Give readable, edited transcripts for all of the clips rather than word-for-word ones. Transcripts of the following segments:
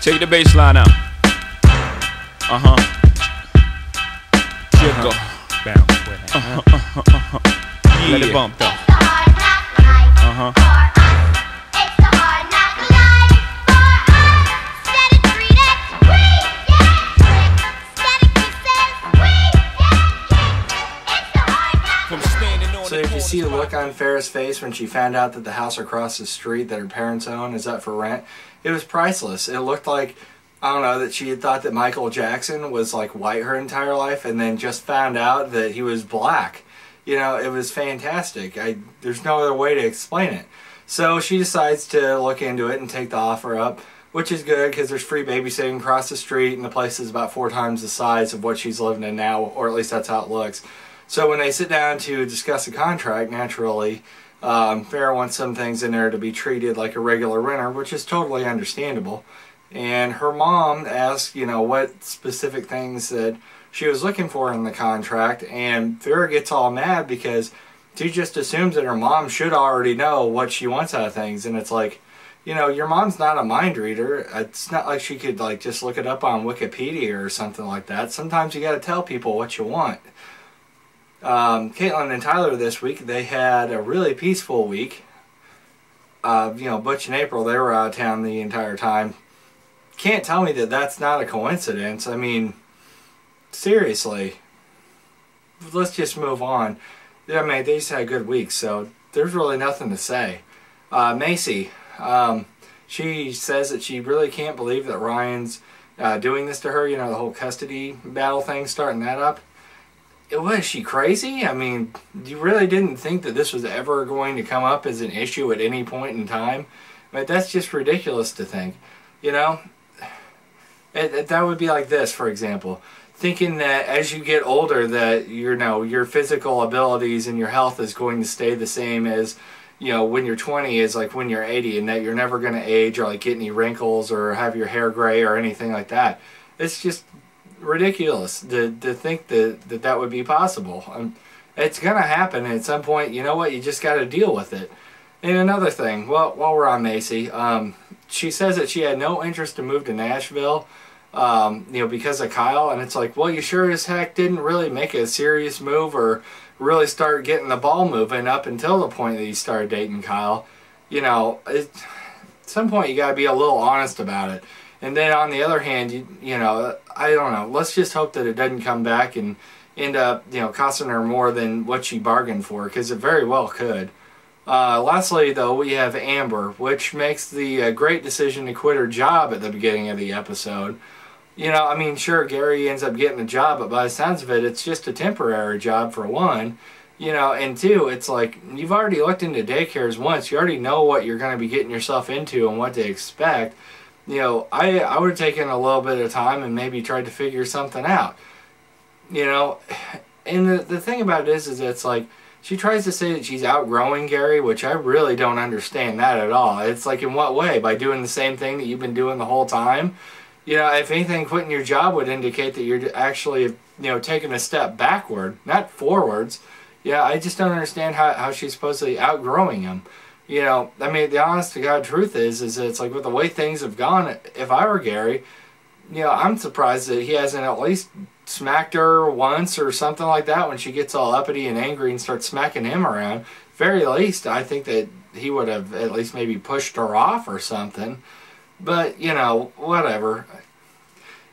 Check the bass line out. Jiggle. Bounce with it. Yeah. Let it bump though. So did you see the look on Farrah's face when she found out that the house across the street that her parents own is up for rent? It was priceless. It looked like, I don't know, that she had thought that Michael Jackson was like white her entire life and then just found out that he was black. You know, it was fantastic. There's no other way to explain it. So she decides to look into it and take the offer up, which is good because there's free babysitting across the street and the place is about 4 times the size of what she's living in now, or at least that's how it looks. So when they sit down to discuss a contract, naturally, Farrah wants some things in there to be treated like a regular renter, which is totally understandable. And her mom asked, you know, what specific things that she was looking for in the contract, and Farrah gets all mad because she just assumes that her mom should already know what she wants out of things, and it's like, you know, your mom's not a mind reader. It's not like she could like just look it up on Wikipedia or something like that. Sometimes you got to tell people what you want. Caitlin and Tyler this week, they had a really peaceful week. You know, Butch and April, they were out of town the entire time. Can't tell me that that's not a coincidence. I mean, seriously. Let's just move on. I mean, they just had a good week, so there's really nothing to say. Maci, she says that she really can't believe that Ryan's doing this to her. You know, the whole custody battle thing, starting that up. Was she crazy? I mean, you really didn't think that this was ever going to come up as an issue at any point in time? But that's just ridiculous to think. You know? That would be like this, for example. Thinking that as you get older that, you know, your physical abilities and your health is going to stay the same as, you know, when you're 20 is like when you're 80, and that you're never going to age or like get any wrinkles or have your hair gray or anything like that. It's just ridiculous to think that would be possible. It's gonna happen at some point. You know what, you just got to deal with it. And another thing, well, while we're on Maci, she says that she had no interest to move to Nashville, you know, because of Kyle. And it's like, well, you sure as heck didn't really make a serious move or really start getting the ball moving up until the point that you started dating Kyle. You know, at some point you got to be a little honest about it. And then on the other hand, you know, I don't know. Let's just hope that it doesn't come back and end up, you know, costing her more than what she bargained for, because it very well could. Lastly, though, we have Amber, which makes the great decision to quit her job at the beginning of the episode. You know, I mean, sure, Gary ends up getting a job, but by the sounds of it, it's just a temporary job, for one. You know, and two, it's like, you've already looked into daycares once. You already know what you're going to be getting yourself into and what to expect. You know, I would have taken a little bit of time and maybe tried to figure something out. You know, and the thing about it is it's like, she tries to say that she's outgrowing Gary, which I really don't understand that at all. It's like, in what way? By doing the same thing that you've been doing the whole time? You know, if anything, quitting your job would indicate that you're actually, you know, taking a step backward, not forwards. Yeah, I just don't understand how she's supposedly outgrowing him. You know, I mean, the honest to God truth is that it's like, with the way things have gone, if I were Gary, you know, I'm surprised that he hasn't at least smacked her once or something like that when she gets all uppity and angry and starts smacking him around. Very least, I think that he would have at least maybe pushed her off or something. But, you know, whatever.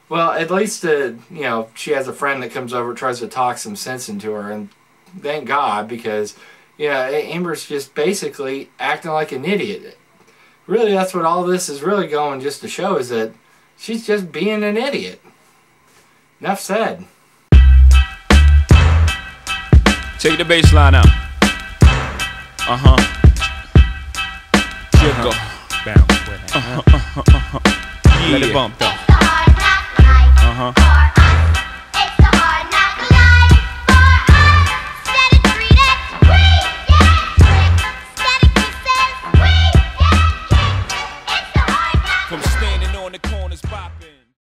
Well, at least, you know, she has a friend that comes over, tries to talk some sense into her, and thank God, because, yeah, Amber's just basically acting like an idiot. Really, that's what all this is really going just to show, is that she's just being an idiot. Enough said. Take the bass line out. Jiggle. Bounce with it. Yeah. Let it bump though.